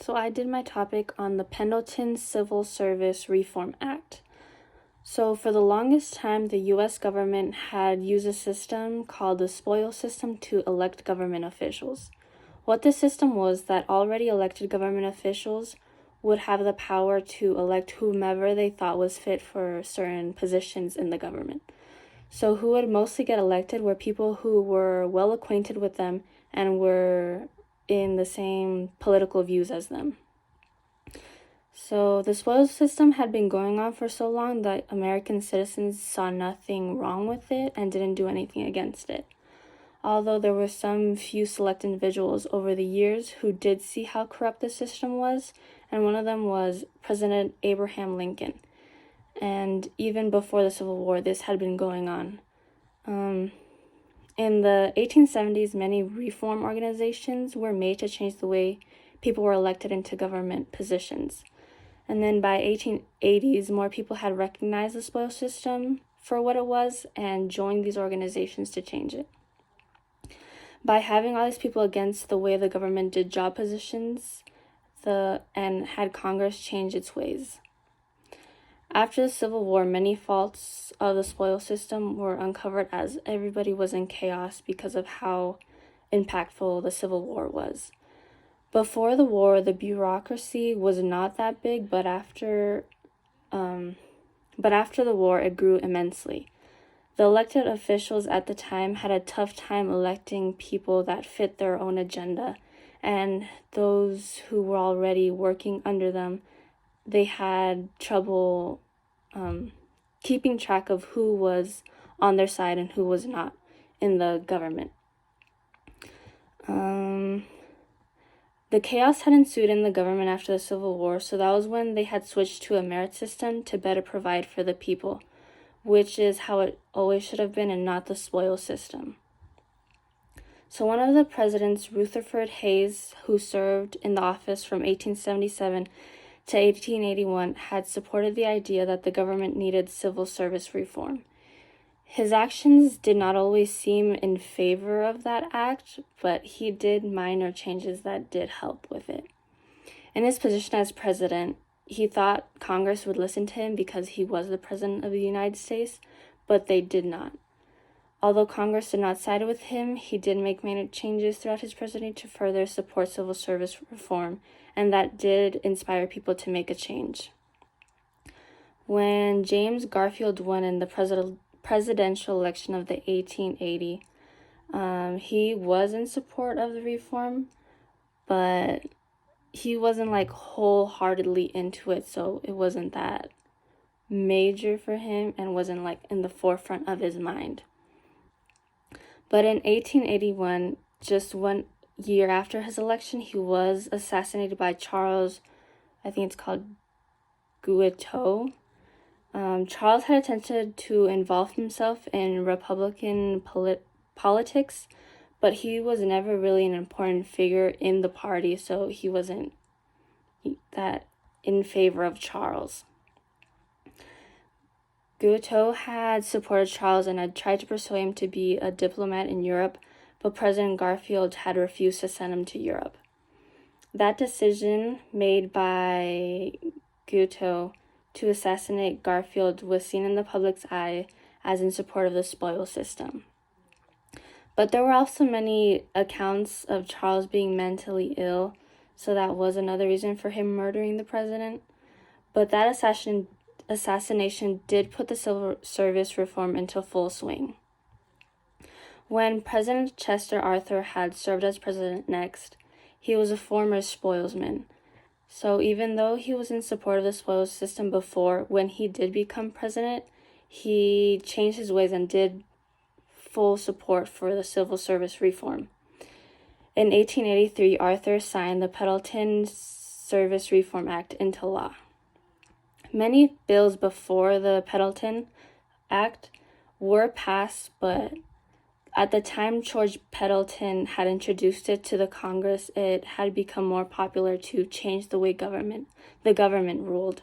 So I did my topic on the Pendleton Civil Service Reform Act. So for the longest time, the U.S. government had used a system called the spoils system to elect government officials. What this system was that already elected government officials would have the power to elect whomever they thought was fit for certain positions in the government. So who would mostly get elected were people who were well acquainted with them and were in the same political views as them. So the spoils system had been going on for so long that American citizens saw nothing wrong with it and didn't do anything against it. Although there were some few select individuals over the years who did see how corrupt the system was, and one of them was President Abraham Lincoln. And even before the Civil War, this had been going on. In the 1870s, many reform organizations were made to change the way people were elected into government positions. And then by 1880s, more people had recognized the spoils system for what it was and joined these organizations to change it. By having all these people against the way the government did job positions, and had Congress change its ways. After the Civil War, many faults of the spoils system were uncovered as everybody was in chaos because of how impactful the Civil War was. Before the war, the bureaucracy was not that big, but after the war, it grew immensely. The elected officials at the time had a tough time electing people that fit their own agenda, and those who were already working under them, they had trouble keeping track of who was on their side and who was not in the government. The chaos had ensued in the government after the Civil War, so that was when they had switched to a merit system to better provide for the people, which is how it always should have been and not the spoils system. So one of the presidents, Rutherford Hayes, who served in the office from 1877 to 1881, had supported the idea that the government needed civil service reform. His actions did not always seem in favor of that act, but he did minor changes that did help with it. In his position as president, he thought Congress would listen to him because he was the president of the United States, but they did not. Although Congress did not side with him, he did make minor changes throughout his presidency to further support civil service reform, and that did inspire people to make a change. When James Garfield won in the presidential election of the 1880, he was in support of the reform, but he wasn't wholeheartedly into it, so it wasn't that major for him and wasn't in the forefront of his mind. But in 1881, just 1 year after his election, he was assassinated by Charles, I think it's called Guiteau. Charles had attempted to involve himself in Republican politics, but he was never really an important figure in the party, so he wasn't that in favor of Charles. Guiteau had supported Charles and had tried to persuade him to be a diplomat in Europe, but President Garfield had refused to send him to Europe. That decision made by Guiteau to assassinate Garfield was seen in the public's eye as in support of the spoils system. But there were also many accounts of Charles being mentally ill, so that was another reason for him murdering the president. But that assassination did put the civil service reform into full swing. When President Chester Arthur had served as president next, he was a former spoilsman. So even though he was in support of the spoils system before, when he did become president, he changed his ways and did full support for the civil service reform. In 1883, Arthur signed the Pendleton Service Reform Act into law. Many bills before the Pendleton Act were passed, but at the time George Pendleton had introduced it to the Congress, it had become more popular to change the way the government ruled.